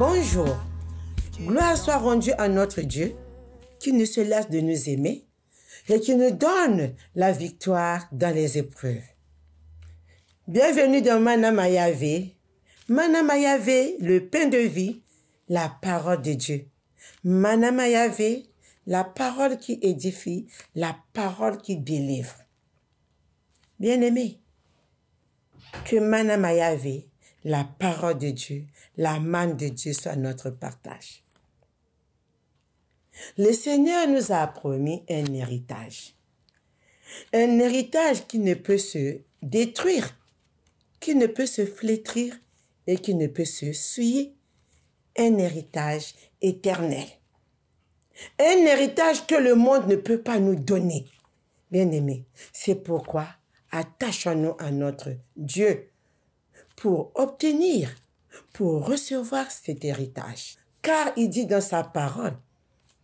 Bonjour, gloire soit rendue à notre Dieu qui ne se lasse de nous aimer et qui nous donne la victoire dans les épreuves. Bienvenue dans Mana Mayave. Mana Mayave, le pain de vie, la parole de Dieu. Mana Mayave, la parole qui édifie, la parole qui délivre. Bien-aimés, que Mana Mayave, la parole de Dieu, la manne de Dieu soit notre partage. Le Seigneur nous a promis un héritage. Un héritage qui ne peut se détruire, qui ne peut se flétrir et qui ne peut se souiller. Un héritage éternel. Un héritage que le monde ne peut pas nous donner. Bien-aimés, c'est pourquoi attachons-nous à notre Dieu pour obtenir, pour recevoir cet héritage. Car il dit dans sa parole,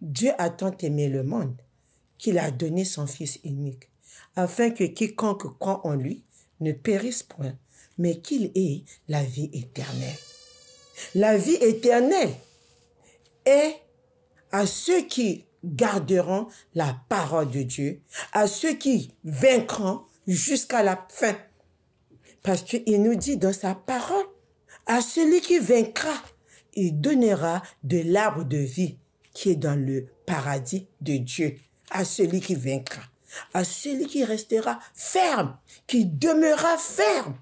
Dieu a tant aimé le monde qu'il a donné son Fils unique, afin que quiconque croit en lui ne périsse point, mais qu'il ait la vie éternelle. La vie éternelle est à ceux qui garderont la parole de Dieu, à ceux qui vaincront jusqu'à la fin. Parce qu'il nous dit dans sa parole, à celui qui vaincra, il donnera de l'arbre de vie qui est dans le paradis de Dieu. À celui qui vaincra, à celui qui restera ferme, qui demeurera ferme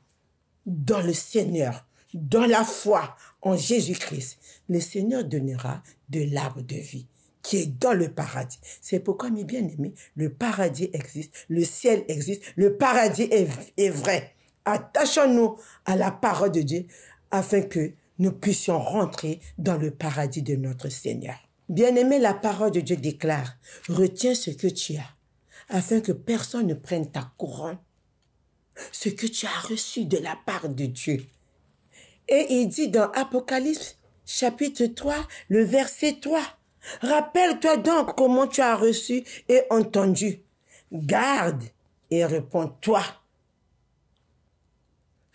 dans le Seigneur, dans la foi en Jésus-Christ. Le Seigneur donnera de l'arbre de vie qui est dans le paradis. C'est pourquoi, mes bien-aimés, le paradis existe, le ciel existe, le paradis est vrai. Attachons-nous à la parole de Dieu afin que nous puissions rentrer dans le paradis de notre Seigneur. Bien-aimé, la parole de Dieu déclare, retiens ce que tu as, afin que personne ne prenne ta couronne, ce que tu as reçu de la part de Dieu. Et il dit dans Apocalypse, chapitre 3, le verset 3, rappelle-toi donc comment tu as reçu et entendu. Garde et réponds-toi.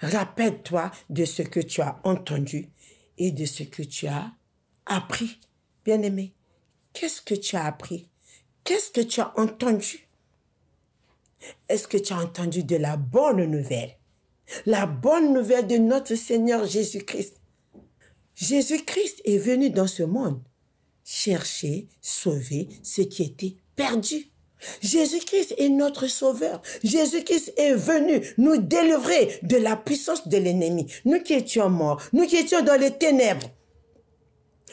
Rappelle-toi de ce que tu as entendu et de ce que tu as appris. Bien-aimé, qu'est-ce que tu as appris? Qu'est-ce que tu as entendu? Est-ce que tu as entendu de la bonne nouvelle? La bonne nouvelle de notre Seigneur Jésus-Christ. Jésus-Christ est venu dans ce monde chercher, sauver ce qui était perdu. Jésus-Christ est notre sauveur. Jésus-Christ est venu nous délivrer de la puissance de l'ennemi. Nous qui étions morts, nous qui étions dans les ténèbres.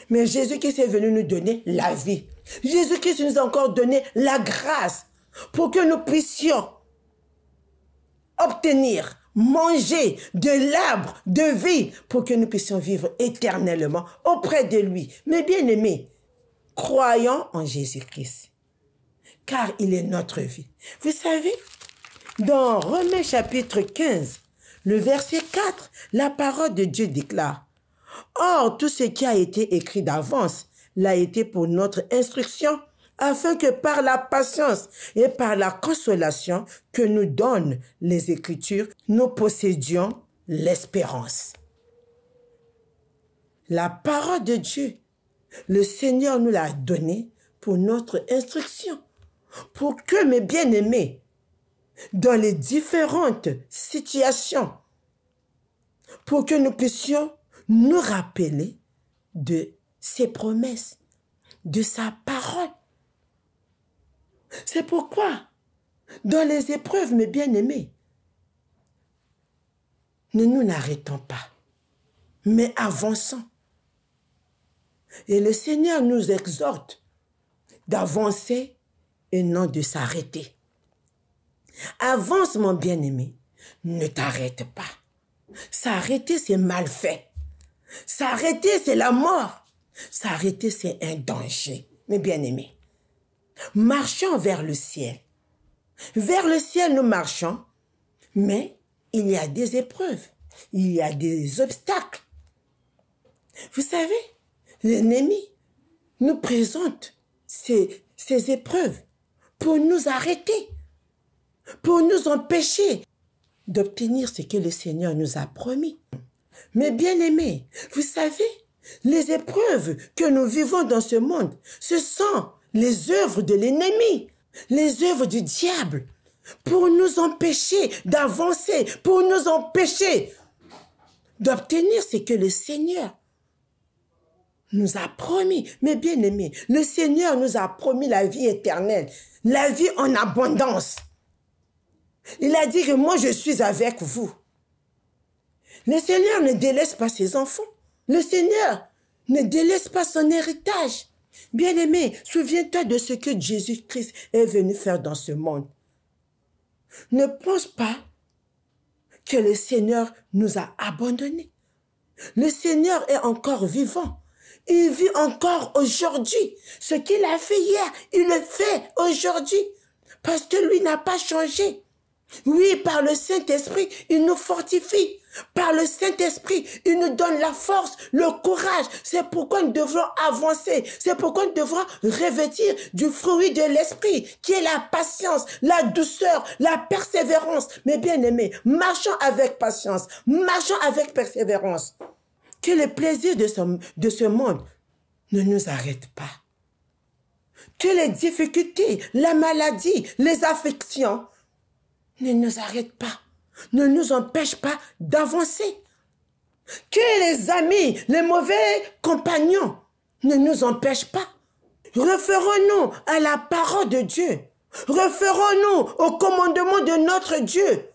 Mais Jésus-Christ est venu nous donner la vie. Jésus-Christ nous a encore donné la grâce pour que nous puissions obtenir, manger de l'arbre de vie pour que nous puissions vivre éternellement auprès de lui. Mais bien aimés, croyons en Jésus-Christ, car il est notre vie. Vous savez, dans Romains chapitre 15, le verset 4, la parole de Dieu déclare, « Or, tout ce qui a été écrit d'avance l'a été pour notre instruction, afin que par la patience et par la consolation que nous donnent les Écritures, nous possédions l'espérance. » La parole de Dieu, le Seigneur nous l'a donnée pour notre instruction, pour que, mes bien-aimés, dans les différentes situations, pour que nous puissions nous rappeler de ses promesses, de sa parole. C'est pourquoi, dans les épreuves, mes bien-aimés, ne nous n'arrêtons pas, mais avançons. Et le Seigneur nous exhorte d'avancer et non de s'arrêter. Avance, mon bien-aimé, ne t'arrête pas. S'arrêter, c'est mal fait. S'arrêter, c'est la mort. S'arrêter, c'est un danger. Mes bien-aimés, marchons vers le ciel. Vers le ciel, nous marchons, mais il y a des épreuves, il y a des obstacles. Vous savez, l'ennemi nous présente ces épreuves pour nous arrêter, pour nous empêcher d'obtenir ce que le Seigneur nous a promis. Mais bien-aimés, vous savez, Les épreuves que nous vivons dans ce monde, ce sont les œuvres de l'ennemi, les œuvres du diable, pour nous empêcher d'avancer, pour nous empêcher d'obtenir ce que le Seigneur nous a promis. Mes bien-aimés, le Seigneur nous a promis la vie éternelle, la vie en abondance. Il a dit que moi je suis avec vous. Le Seigneur ne délaisse pas ses enfants. Le Seigneur ne délaisse pas son héritage. Bien-aimé, souviens-toi de ce que Jésus-Christ est venu faire dans ce monde. Ne pense pas que le Seigneur nous a abandonnés. Le Seigneur est encore vivant. Il vit encore aujourd'hui. Ce qu'il a fait hier, il le fait aujourd'hui. Parce que lui n'a pas changé. Oui, par le Saint-Esprit, il nous fortifie. Par le Saint-Esprit, il nous donne la force, le courage. C'est pourquoi nous devrons avancer. C'est pourquoi nous devrons revêtir du fruit de l'Esprit, qui est la patience, la douceur, la persévérance. Mais bien aimés, marchons avec patience, marchons avec persévérance. Que le plaisir de ce monde ne nous arrête pas. Que les difficultés, la maladie, les afflictions ne nous arrêtent pas, ne nous empêchent pas d'avancer. Que les amis, les mauvais compagnons ne nous empêchent pas. Référons-nous à la parole de Dieu. Référons-nous au commandement de notre Dieu.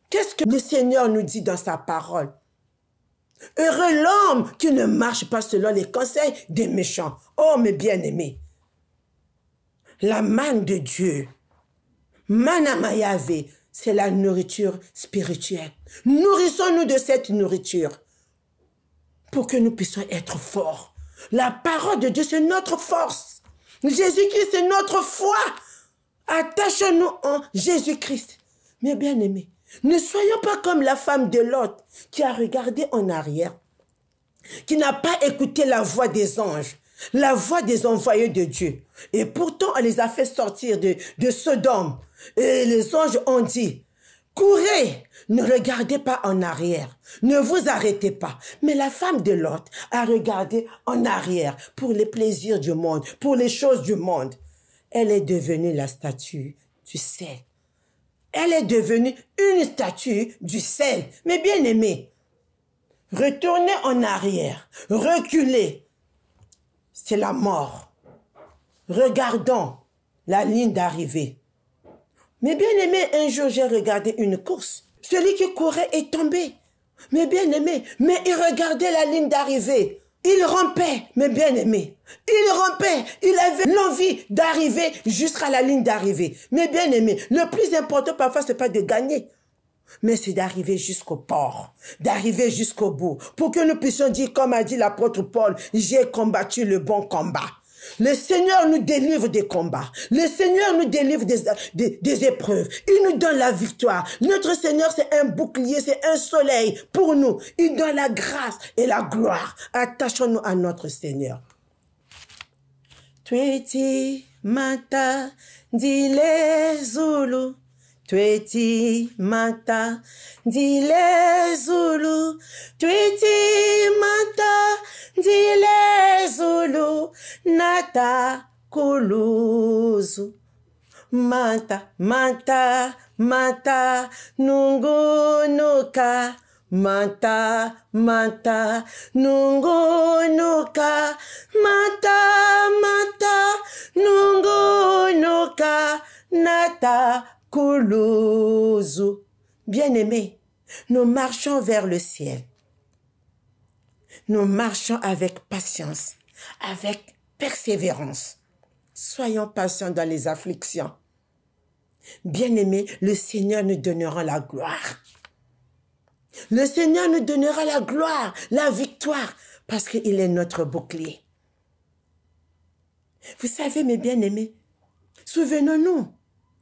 Qu'est-ce que le Seigneur nous dit dans sa parole? Heureux l'homme qui ne marche pas selon les conseils des méchants. Oh, mes bien-aimés, la manne de Dieu, Manna Yahvé, c'est la nourriture spirituelle. Nourrissons-nous de cette nourriture pour que nous puissions être forts. La parole de Dieu, c'est notre force. Jésus-Christ, c'est notre foi. Attachons-nous en Jésus-Christ. Mes bien-aimés, ne soyons pas comme la femme de Lot qui a regardé en arrière, qui n'a pas écouté la voix des anges, la voix des envoyés de Dieu. Et pourtant, elle les a fait sortir de Sodome. Et les anges ont dit, courez, ne regardez pas en arrière, ne vous arrêtez pas. Mais la femme de Lot a regardé en arrière pour les plaisirs du monde, pour les choses du monde. Elle est devenue la statue du sel. Elle est devenue une statue du sel. Mais bien aimés, retourner en arrière, reculer, c'est la mort. Regardons la ligne d'arrivée. Mais bien aimé, un jour j'ai regardé une course. Celui qui courait est tombé. Mais bien aimé, mais il regardait la ligne d'arrivée. Il rampait, mais bien aimé. Il rampait, il avait l'envie d'arriver jusqu'à la ligne d'arrivée. Mais bien aimé, le plus important parfois, c'est pas de gagner, mais c'est d'arriver jusqu'au port, d'arriver jusqu'au bout, pour que nous puissions dire, comme a dit l'apôtre Paul, j'ai combattu le bon combat. Le Seigneur nous délivre des combats. Le Seigneur nous délivre des épreuves. Il nous donne la victoire. Notre Seigneur, c'est un bouclier, c'est un soleil pour nous. Il donne la grâce et la gloire. Attachons-nous à notre Seigneur. Tweti mata dile Zulu. Tweti mata dile Zulu. Tweti mata dile Zulu. Nata kuluzu. Mata mata mata nungunuka. Mata mata nungunuka. Mata mata nungunuka. Nata kuluzu. Bien-aimés, nous marchons vers le ciel. Nous marchons avec patience, avec persévérance. Soyons patients dans les afflictions. Bien-aimés, le Seigneur nous donnera la gloire. Le Seigneur nous donnera la gloire, la victoire, parce qu'il est notre bouclier. Vous savez, mes bien-aimés, souvenons-nous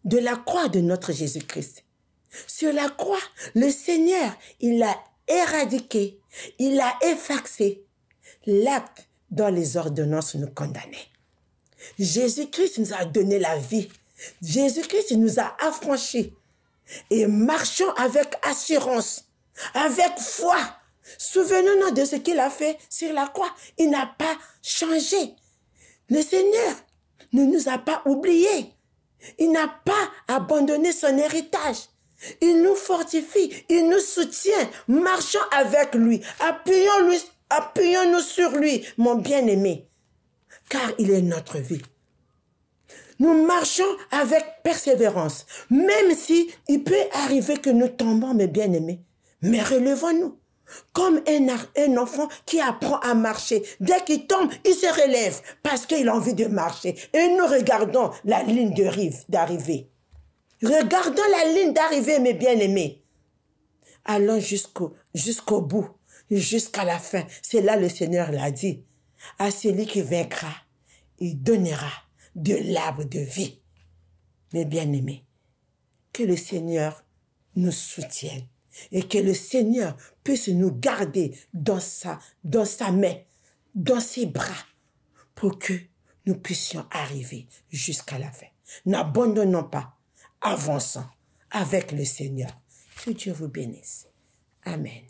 de la croix de notre Jésus-Christ. Sur la croix, le Seigneur, il a éradiqué, il a effacé l'acte dont les ordonnances nous condamnaient. Jésus-Christ nous a donné la vie. Jésus-Christ nous a affranchis. Et marchons avec assurance, avec foi, Souvenons-nous de ce qu'il a fait sur la croix. Il n'a pas changé. Le Seigneur ne nous a pas oubliés. Il n'a pas abandonné son héritage. Il nous fortifie, il nous soutient. Marchons avec lui, appuyons-nous sur lui, mon bien-aimé, car il est notre vie. Nous marchons avec persévérance, même si il peut arriver que nous tombons, mes bien-aimés. Mais relevons-nous, comme un enfant qui apprend à marcher. Dès qu'il tombe, il se relève parce qu'il a envie de marcher. Et nous regardons la ligne d'arrivée. Regardons la ligne d'arrivée, mes bien-aimés. Allons jusqu'au bout, jusqu'à la fin. C'est là le Seigneur l'a dit. À celui qui vaincra, il donnera de l'arbre de vie. Mes bien-aimés, que le Seigneur nous soutienne et que le Seigneur puisse nous garder dans sa main, dans ses bras, pour que nous puissions arriver jusqu'à la fin. N'abandonnons pas. Avançons avec le Seigneur. Que Dieu vous bénisse. Amen.